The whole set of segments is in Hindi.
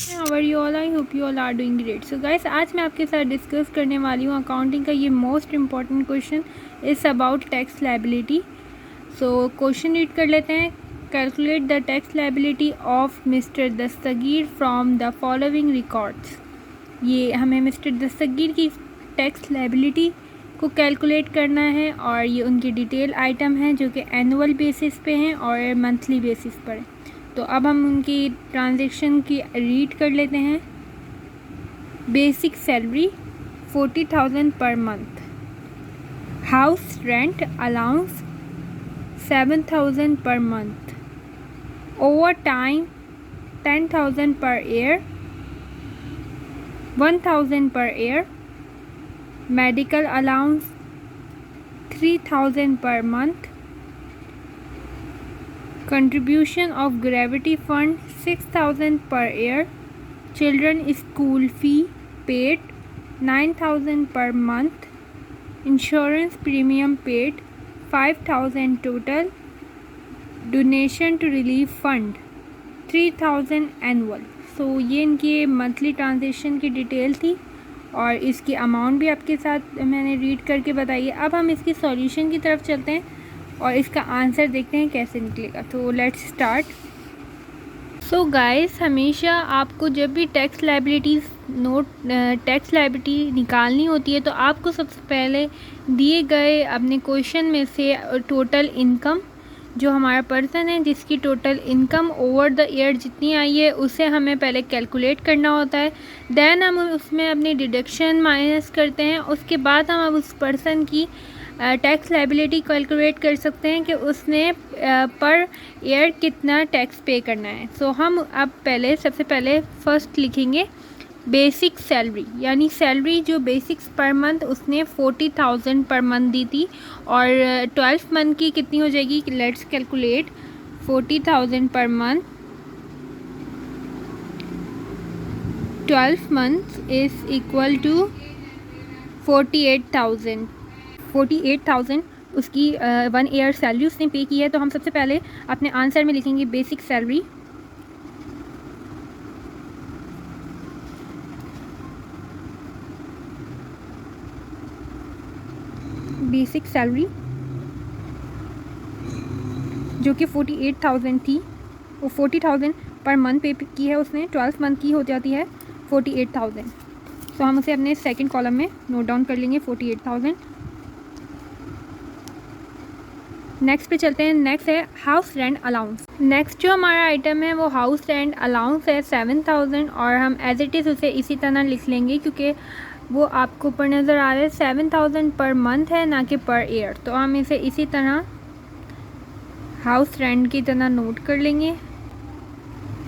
How are you all? I hope you all are doing great. So guys, आज मैं आपके साथ डिस्कस करने वाली हूँ अकाउंटिंग का ये most important question is about tax liability. So question read कर लेते हैं। Calculate the tax liability of mister Dastagir from the following records. ये हमें मिस्टर दस्तगीर की टैक्स लायबिलिटी को कैलकुलेट करना है और ये उनकी डिटेल आइटम हैं जो कि एनुअल बेसिस पे हैं और मंथली बेसिस पर हैं। तो अब हम उनकी ट्रांजैक्शन की रीड कर लेते हैं। Basic salary 40,000 per month. House rent allowance 7,000 per month. Over time 10,000 per year, 1,000 per year. Medical allowance 3,000 per month. Contribution of gravity fund 6,000 per year. Children school fee paid 9,000 per month. Insurance premium paid 5,000 total. Donation to relief fund 3,000 annual. So ये इनकी मंथली ट्रांजेक्शन की डिटेल थी और इसकी अमाउंट भी आपके साथ मैंने रीड करके बताई है। अब हम इसकी सॉल्यूशन की तरफ चलते हैं और इसका आंसर देखते हैं कैसे निकलेगा। तो लेट्स स्टार्ट। सो गाइस, हमेशा आपको जब भी टैक्स लायबिलिटी निकालनी होती है तो आपको सबसे पहले दिए गए अपने क्वेश्चन में से टोटल इनकम, जो हमारा पर्सन है जिसकी total income over the year जितनी आई है उसे हमें पहले कैलकुलेट करना होता है। देन हम उसमें अपनी डिडक्शन माइनस करते हैं। उसके बाद हम अब उस पर्सन की टैक्स लायबिलिटी कैलकुलेट कर सकते हैं कि उसने पर ईयर कितना टैक्स पे करना है। सो हम अब सबसे पहले फर्स्ट लिखेंगे बेसिक सैलरी, यानी सैलरी जो बेसिक्स पर मंथ उसने 40,000 पर मंथ दी थी और 12 मंथ की कितनी हो जाएगी। Let's calculate 40,000 per month 12 month is equal to 48,000 उसकी 1 ईयर सैलरी उसने पे की है। तो हम सबसे पहले अपने आंसर में लिखेंगे बेसिक सैलरी जो कि 48,000 थी, वो 40,000 पर मंथ पे की है उसने। 12 मंथ की हो जाती है 48,000। तो हम उसे अपने सेकंड कॉलम में नोट डाउन कर लेंगे 48,000। नेक्स्ट पे चलते हैं। नेक्स्ट है हाउस रेंट अलाउंस। नेक्स्ट जो हमारा आइटम है वो हाउस रेंट अलाउंस है 7,000 और हम एज इट इज़ उसे इसी तरह लिख लेंगे क्योंकि वो आपको ऊपर नज़र आ रहा है 7,000 पर मंथ है ना कि पर ईयर। तो हम इसे इसी तरह हाउस रेंट की तरह नोट कर लेंगे।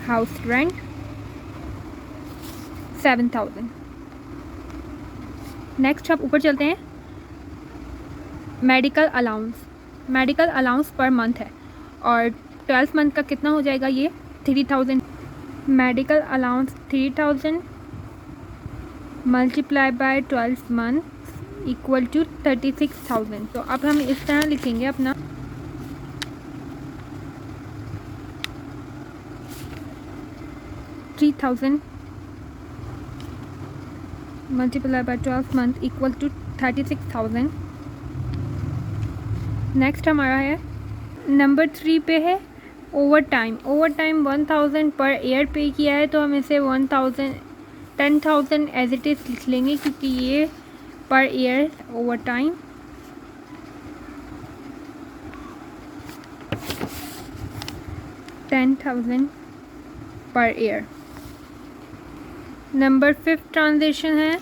House rent 7,000। नेक्स्ट आप ऊपर चलते हैं। मेडिकल अलाउंस पर मंथ है और 12 मंथ का कितना हो जाएगा ये 3,000। Medical allowance 3,000 multiply by 12 month equal to 36,000। तो अब हम इस तरह लिखेंगे अपना 3,000 multiply by 12 month equal to 36,000। Next हमारा है नंबर 3 पे है ओवर टाइम 1,000 पर ईयर पे किया है। तो हम इसे 10,000 एज इट इज़ लिख लेंगे क्योंकि ये per year over time 10,000 per year. Number 5 transaction है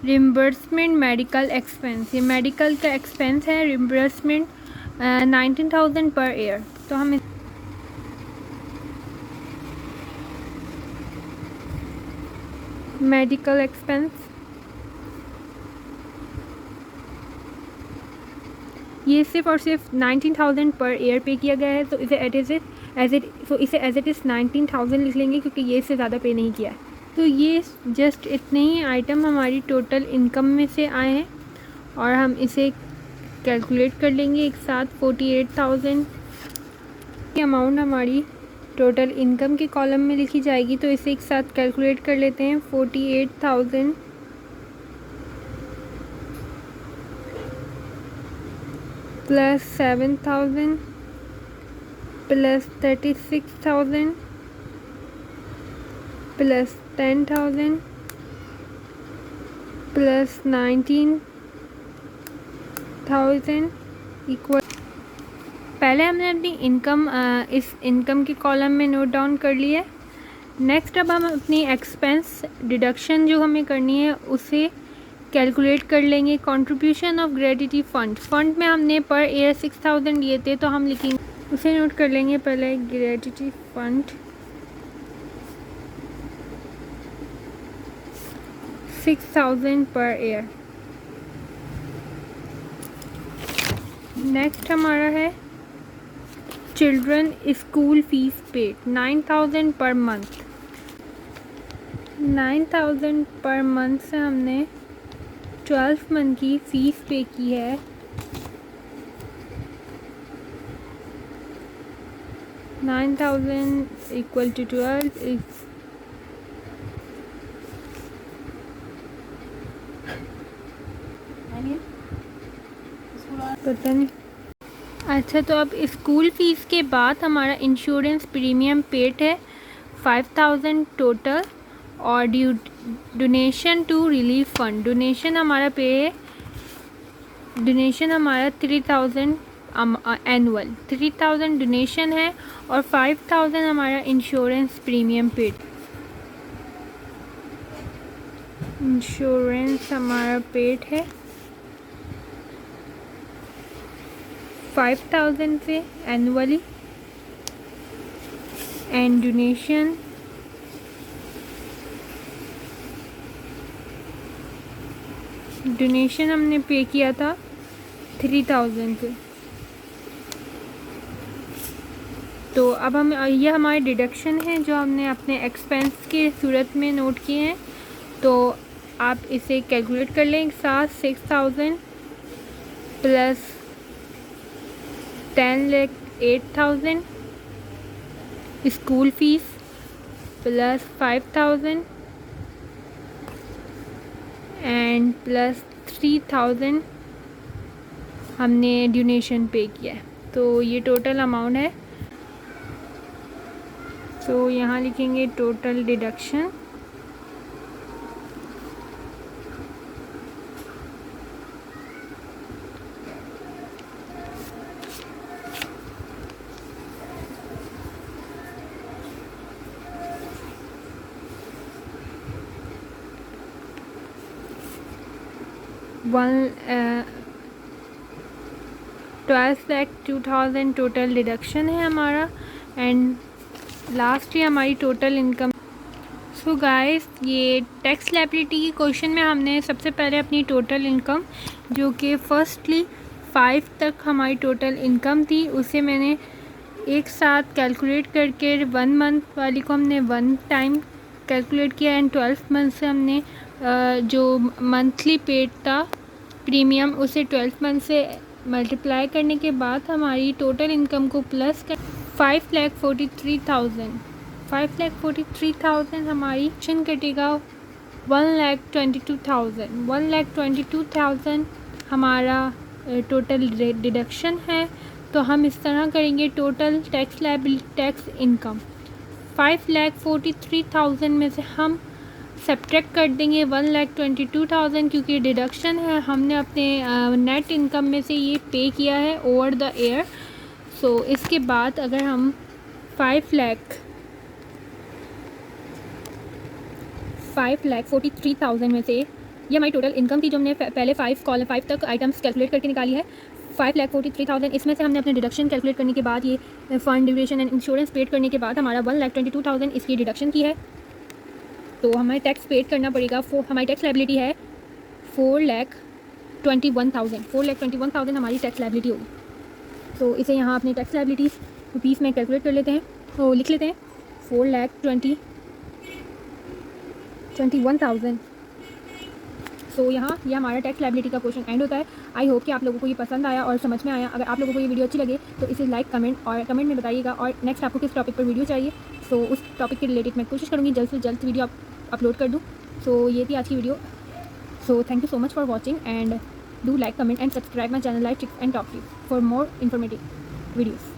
रिम्बर्समेंट मेडिकल एक्सपेंस। ये मेडिकल का एक्सपेंस है रिम्बर्समेंट 19,000 पर ईयर। तो हम मेडिकल एक्सपेंस ये सिर्फ और सिर्फ 19,000 पर ईयर पे किया गया है। तो इसे एज इट इज़ 19,000 लिख लेंगे क्योंकि ये इससे ज़्यादा पे नहीं किया है। तो ये जस्ट इतने ही आइटम हमारी टोटल इनकम में से आए हैं और हम इसे कैलकुलेट कर लेंगे एक साथ। 48,000 की अमाउंट हमारी टोटल इनकम के कॉलम में लिखी जाएगी। तो इसे एक साथ कैलकुलेट कर लेते हैं। 48,000 plus 7,000 plus 36,000 plus 10,000 plus 19,000 equal. पहले हमने अपनी इनकम इस इनकम के कॉलम में नोट डाउन कर ली है। नेक्स्ट अब हम अपनी एक्सपेंस डिडक्शन जो हमें करनी है उसे कैलकुलेट कर लेंगे। कंट्रीब्यूशन ऑफ ग्रेच्युटी फंड में हमने पर ईयर 6,000 लिए थे, तो हम लिखेंगे उसे नोट कर लेंगे। पहले gratuity fund 6,000 per year. Next हमारा है children school fees paid 9,000 per month. 9,000 per month से हमने 12 मंथ की फ़ीस पे की है। $9,000 इक्वल टू 12 पता नहीं। अच्छा, तो अब स्कूल फ़ीस के बाद हमारा इंश्योरेंस प्रीमियम पेड है 5,000 टोटल। और donation to relief fund, donation हमारा पे है, डोनेशन हमारा 3,000 एनुअल 3,000 डोनेशन है और 5,000 हमारा इंश्योरेंस प्रीमियम पेड। इंश्योरेंस हमारा पेड है 5,000 से एनुअली एंड डोनेशन हमने पे किया था 3,000 से। तो अब हम ये हमारे डिडक्शन है जो हमने अपने एक्सपेंस के सूरत में नोट किए हैं। तो आप इसे कैलकुलेट कर लें एक साथ। 6,000 plus 10,08,000 school fees plus 5,000 and plus 3,000 हमने डोनेशन पे किया है। तो ये टोटल अमाउंट है। तो यहाँ लिखेंगे टोटल डिडक्शन $1,02,02,000 टोटल डिडक्शन है हमारा। एंड लास्ट ही हमारी टोटल इनकम। सो गाइस, ये टैक्स लायबिलिटी के क्वेश्चन में हमने सबसे पहले अपनी टोटल इनकम जो कि फर्स्टली 5 तक हमारी टोटल इनकम थी उसे मैंने एक साथ कैलकुलेट करके 1 मंथ वाली को हमने 1 टाइम कैलकुलेट किया एंड 12 मंथ से हमने जो मंथली पेड था प्रीमियम उसे 12 मंथ से मल्टीप्लाई करने के बाद हमारी टोटल इनकम को प्लस कर 5,43,000 हमारी ऑप्शन कटेगा 1,22,000 हमारा टोटल डिडक्शन है। तो हम इस तरह करेंगे total tax liability tax income 5,43,000 में से हम सब्ट्रैक्ट कर देंगे 1,22,000 क्योंकि डिडक्शन है, हमने अपने नेट इनकम में से ये पे किया है ओवर द ईयर। सो इसके बाद अगर हम 5,43,000 में से ये हमारी टोटल इनकम थी जो हमने पहले 5 तक आइटम्स कैलकुलेट करके निकाली है। 5,43,000 इसमें से हमने अपने डिडक्शन कैलकुलेट करने के बाद ये fund duration and insurance paid करने के बाद हमारा 1,22,000 इसकी डिडक्शन की है। तो हमें टैक्स पेड करना पड़ेगा। हमारी टैक्स लायबिलिटी है 4,21,000 हमारी टैक्स लायबिलिटी होगी। तो इसे यहाँ अपने टैक्स लायबिलिटी रुपीस में कैलकुलेट कर लेते हैं। तो लिख लेते हैं 4,21,000 सो यहाँ ये हमारा टैक्स लायबिलिटी का क्वेश्चन एंड होता है। आई होप कि आप लोगों को ये पसंद आया और समझ में आया। अगर आप लोगों को ये वीडियो अच्छी लगे तो इसे लाइक कमेंट में बताइएगा और नेक्स्ट आपको किस टॉपिक पर वीडियो चाहिए। सो उस टॉपिक के रिलेटेड मैं कोशिश करूँगी जल्द से जल्द वीडियो अपलोड कर दूँ। सो ये थी आज की video. So thank you so much for watching and do like, comment and subscribe my channel Life Tricks and Talk Tips for more informative videos.